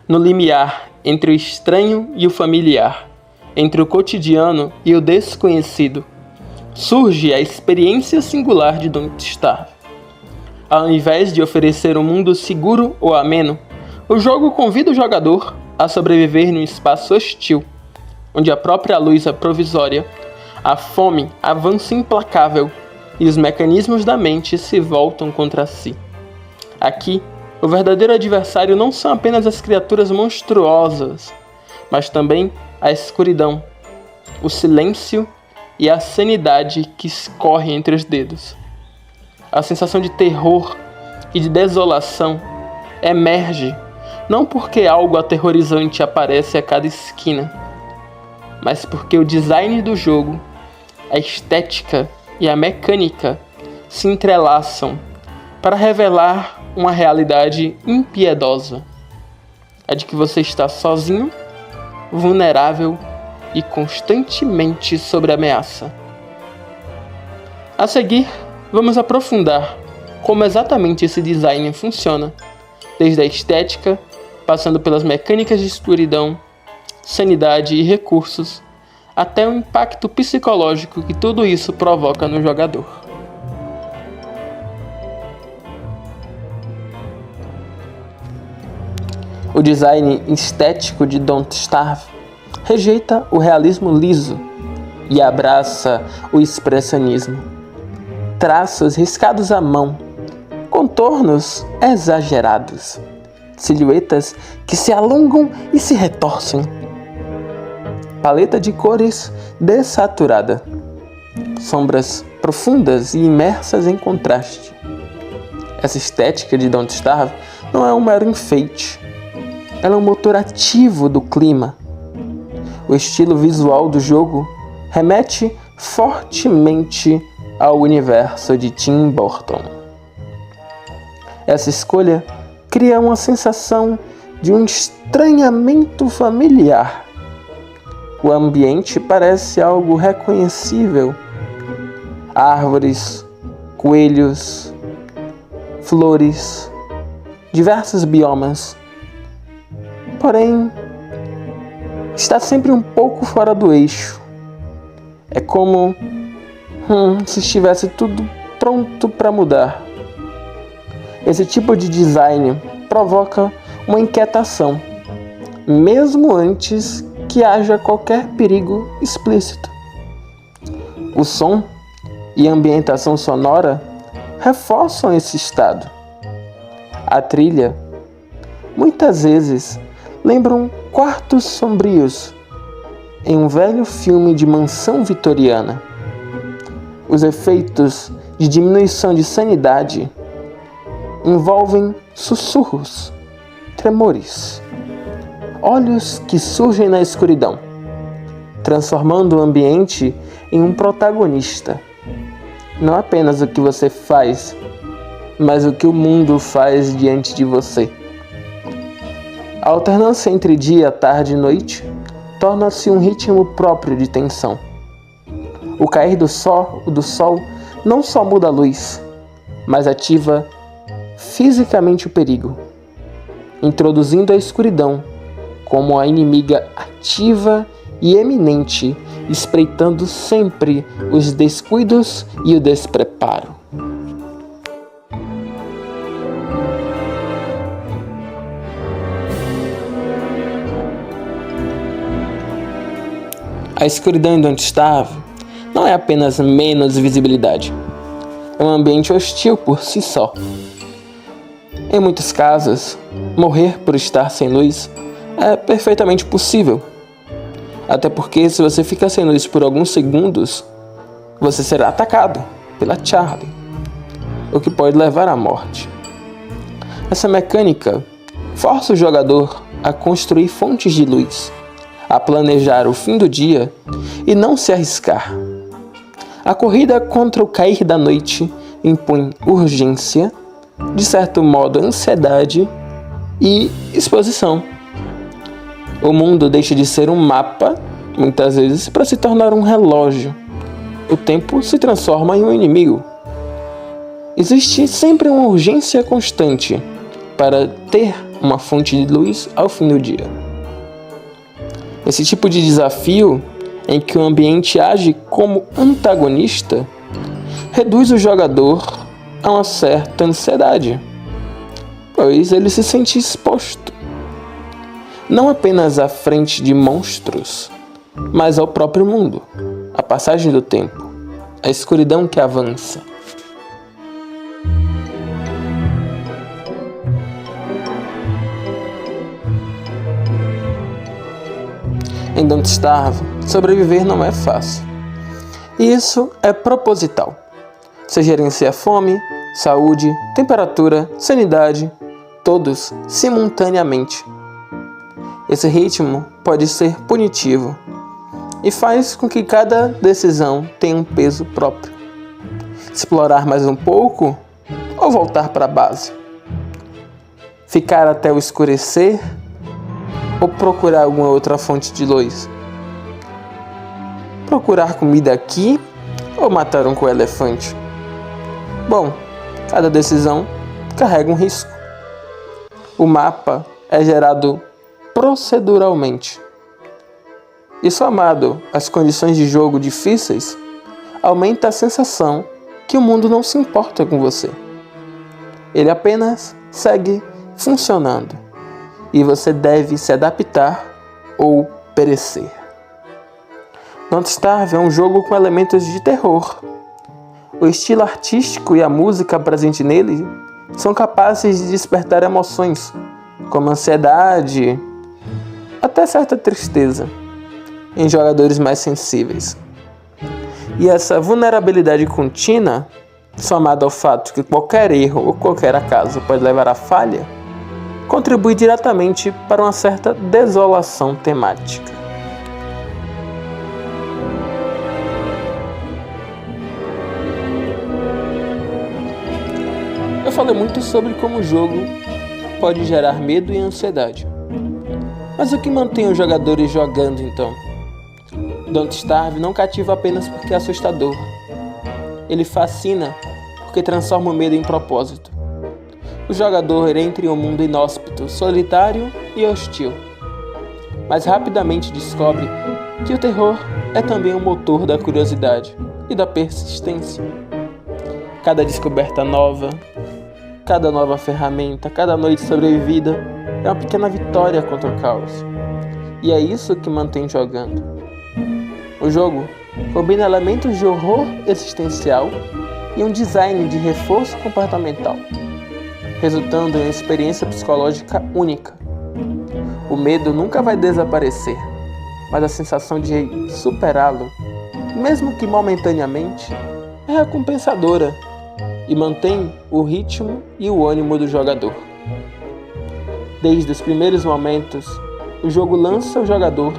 no limiar entre o estranho e o familiar, entre o cotidiano e o desconhecido, surge a experiência singular de Don't Starve. Ao invés de oferecer um mundo seguro ou ameno, o jogo convida o jogador a sobreviver num espaço hostil, onde a própria luz é provisória, a fome avança implacável e os mecanismos da mente se voltam contra si. Aqui, o verdadeiro adversário não são apenas as criaturas monstruosas, mas também a escuridão, o silêncio e a sanidade que escorre entre os dedos. A sensação de terror e de desolação emerge não porque algo aterrorizante aparece a cada esquina, mas porque o design do jogo, a estética e a mecânica se entrelaçam para revelar uma realidade impiedosa, a de que você está sozinho, vulnerável e constantemente sob ameaça. A seguir, vamos aprofundar como exatamente esse design funciona, desde a estética, passando pelas mecânicas de escuridão, sanidade e recursos, até o impacto psicológico que tudo isso provoca no jogador. O design estético de Don't Starve rejeita o realismo liso e abraça o expressionismo. Traços riscados à mão, contornos exagerados, silhuetas que se alongam e se retorcem, paleta de cores dessaturada, sombras profundas e imersas em contraste. Essa estética de Don't Starve não é um mero enfeite, ela é um motor ativo do clima. O estilo visual do jogo remete fortemente ao universo de Tim Burton. Essa escolha cria uma sensação de um estranhamento familiar. O ambiente parece algo reconhecível. Árvores, coelhos, flores, diversos biomas. Porém, está sempre um pouco fora do eixo. É como se estivesse tudo pronto para mudar. Esse tipo de design provoca uma inquietação, mesmo antes que haja qualquer perigo explícito. O som e a ambientação sonora reforçam esse estado. A trilha, muitas vezes, lembram quartos sombrios em um velho filme de mansão vitoriana. Os efeitos de diminuição de sanidade envolvem sussurros, tremores, olhos que surgem na escuridão, transformando o ambiente em um protagonista. Não apenas o que você faz, mas o que o mundo faz diante de você. A alternância entre dia, tarde e noite torna-se um ritmo próprio de tensão. O cair do sol não só muda a luz, mas ativa fisicamente o perigo, introduzindo a escuridão como a inimiga ativa e eminente, espreitando sempre os descuidos e o despreparo. A escuridão em Don't Starve não é apenas menos visibilidade, é um ambiente hostil por si só. Em muitos casos, morrer por estar sem luz é perfeitamente possível. Até porque se você ficar sem luz por alguns segundos, você será atacado pela Charlie, o que pode levar à morte. Essa mecânica força o jogador a construir fontes de luz, a planejar o fim do dia e não se arriscar. A corrida contra o cair da noite impõe urgência, de certo modo ansiedade e exposição. O mundo deixa de ser um mapa, muitas vezes, para se tornar um relógio. O tempo se transforma em um inimigo. Existe sempre uma urgência constante, para ter uma fonte de luz ao fim do dia. Esse tipo de desafio, em que o ambiente age como antagonista, reduz o jogador a uma certa ansiedade, pois ele se sente exposto, não apenas à frente de monstros, mas ao próprio mundo, a passagem do tempo, a escuridão que avança. Em Don't Starve, sobreviver não é fácil. E isso é proposital. Você gerencia fome, saúde, temperatura, sanidade, todos simultaneamente. Esse ritmo pode ser punitivo e faz com que cada decisão tenha um peso próprio. Explorar mais um pouco ou voltar para a base? Ficar até o escurecer ou procurar alguma outra fonte de luz? Procurar comida aqui ou matar um coelefante? Bom, cada decisão carrega um risco. O mapa é gerado proceduralmente. E somado às condições de jogo difíceis, aumenta a sensação que o mundo não se importa com você. Ele apenas segue funcionando. E você deve se adaptar ou perecer. Don't Starve é um jogo com elementos de terror. O estilo artístico e a música presente nele são capazes de despertar emoções, como ansiedade, até certa tristeza, em jogadores mais sensíveis. E essa vulnerabilidade contínua, somada ao fato que qualquer erro ou qualquer acaso pode levar à falha, contribui diretamente para uma certa desolação temática. Eu falei muito sobre como o jogo pode gerar medo e ansiedade. Mas o que mantém os jogadores jogando então? Don't Starve não cativa apenas porque é assustador. Ele fascina porque transforma o medo em propósito. O jogador entra em um mundo inóspito, solitário e hostil, mas rapidamente descobre que o terror é também o motor da curiosidade e da persistência. Cada descoberta nova, cada nova ferramenta, cada noite sobrevivida é uma pequena vitória contra o caos. E é isso que mantém jogando. O jogo combina elementos de horror existencial e um design de reforço comportamental, resultando em uma experiência psicológica única. O medo nunca vai desaparecer, mas a sensação de superá-lo, mesmo que momentaneamente, é recompensadora e mantém o ritmo e o ânimo do jogador. Desde os primeiros momentos, o jogo lança o jogador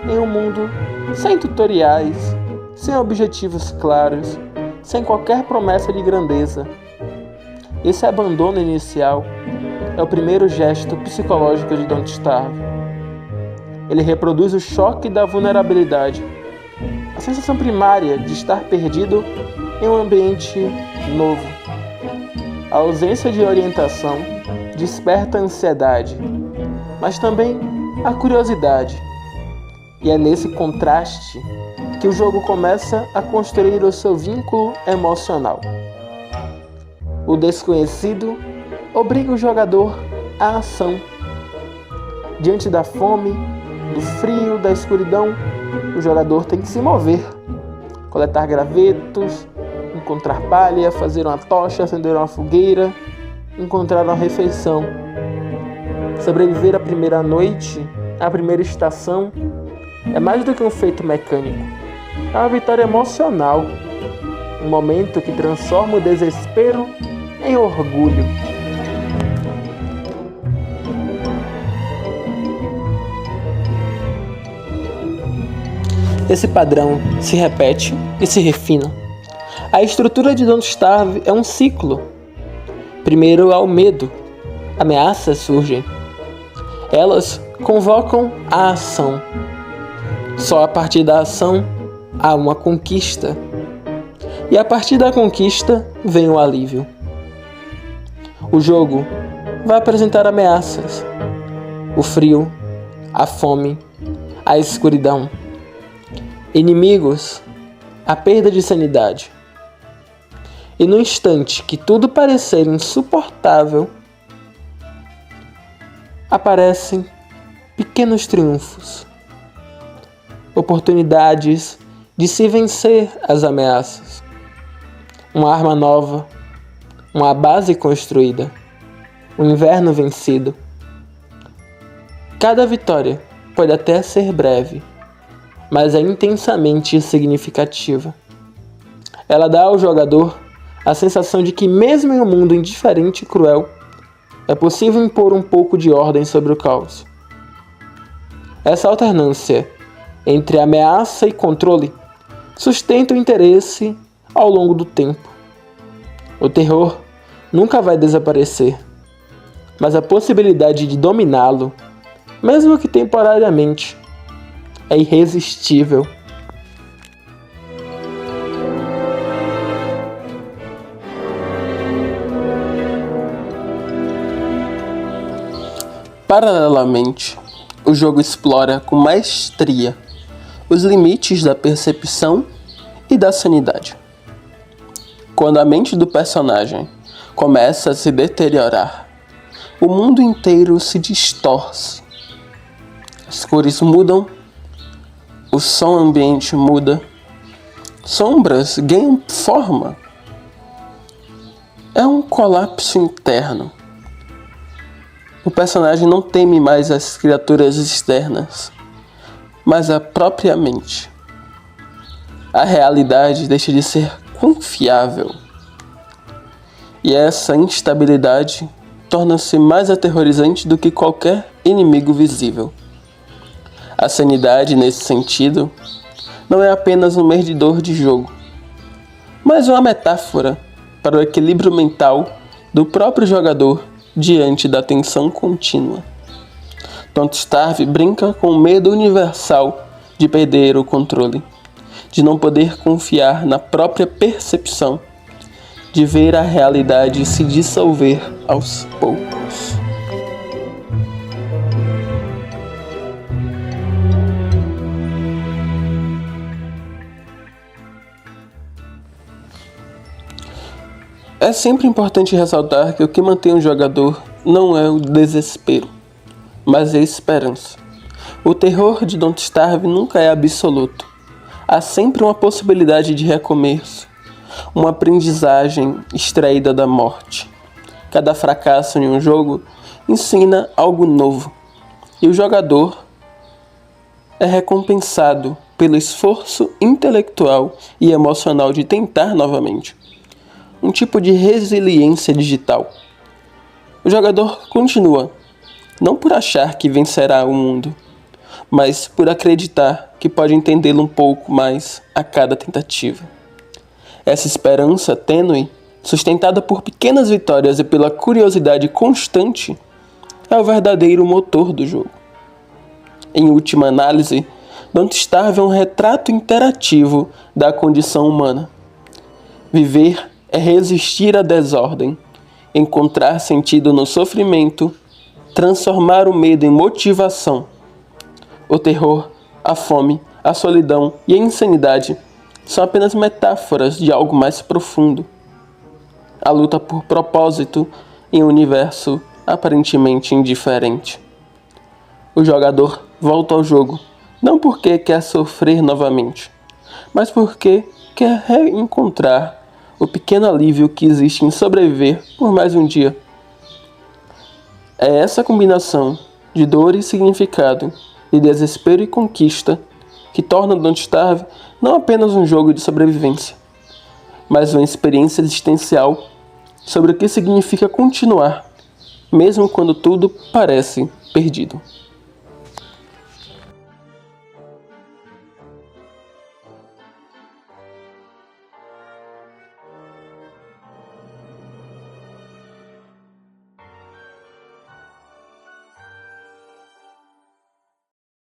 em um mundo sem tutoriais, sem objetivos claros, sem qualquer promessa de grandeza. Esse abandono inicial é o primeiro gesto psicológico de Don't Starve. Ele reproduz o choque da vulnerabilidade, a sensação primária de estar perdido em um ambiente novo. A ausência de orientação desperta a ansiedade, mas também a curiosidade. E é nesse contraste que o jogo começa a construir o seu vínculo emocional. O desconhecido obriga o jogador à ação. Diante da fome, do frio, da escuridão, o jogador tem que se mover, coletar gravetos, encontrar palha, fazer uma tocha, acender uma fogueira, encontrar uma refeição. Sobreviver à primeira noite, à primeira estação, é mais do que um feito mecânico. É uma vitória emocional, um momento que transforma o desespero em orgulho. Esse padrão se repete e se refina. A estrutura de Don't Starve é um ciclo. Primeiro há o medo. Ameaças surgem. Elas convocam a ação. Só a partir da ação há uma conquista. E a partir da conquista vem o alívio. O jogo vai apresentar ameaças: o frio, a fome, a escuridão. Inimigos, a perda de sanidade. E no instante que tudo parecer insuportável, aparecem pequenos triunfos, oportunidades de se vencer as ameaças, uma arma nova, uma base construída, um inverno vencido. Cada vitória pode até ser breve, mas é intensamente significativa. Ela dá ao jogador a sensação de que, mesmo em um mundo indiferente e cruel, é possível impor um pouco de ordem sobre o caos. Essa alternância entre ameaça e controle sustenta o interesse ao longo do tempo. O terror nunca vai desaparecer, mas a possibilidade de dominá-lo, mesmo que temporariamente, é irresistível. Paralelamente, o jogo explora com maestria os limites da percepção e da sanidade. Quando a mente do personagem começa a se deteriorar, o mundo inteiro se distorce. As cores mudam, o som ambiente muda, sombras ganham forma. É um colapso interno. O personagem não teme mais as criaturas externas, mas a própria mente. A realidade deixa de ser confiável. E essa instabilidade torna-se mais aterrorizante do que qualquer inimigo visível. A sanidade, nesse sentido, não é apenas um medidor de jogo, mas uma metáfora para o equilíbrio mental do próprio jogador diante da tensão contínua. Don't Starve brinca com o medo universal de perder o controle, de não poder confiar na própria percepção, de ver a realidade se dissolver aos poucos. É sempre importante ressaltar que o que mantém o jogador não é o desespero, mas a esperança. O terror de Don't Starve nunca é absoluto. Há sempre uma possibilidade de recomeço, uma aprendizagem extraída da morte. Cada fracasso em um jogo ensina algo novo, e o jogador é recompensado pelo esforço intelectual e emocional de tentar novamente. Um tipo de resiliência digital. O jogador continua, não por achar que vencerá o mundo, mas por acreditar que pode entendê-lo um pouco mais a cada tentativa. Essa esperança tênue, sustentada por pequenas vitórias e pela curiosidade constante, é o verdadeiro motor do jogo. Em última análise, Don't Starve é um retrato interativo da condição humana. Viver é resistir à desordem, encontrar sentido no sofrimento, transformar o medo em motivação. O terror, a fome, a solidão e a insanidade são apenas metáforas de algo mais profundo. A luta por propósito em um universo aparentemente indiferente. O jogador volta ao jogo, não porque quer sofrer novamente, mas porque quer reencontrar o pequeno alívio que existe em sobreviver por mais um dia. É essa combinação de dor e significado, de desespero e conquista, que torna Don't Starve não apenas um jogo de sobrevivência, mas uma experiência existencial sobre o que significa continuar, mesmo quando tudo parece perdido.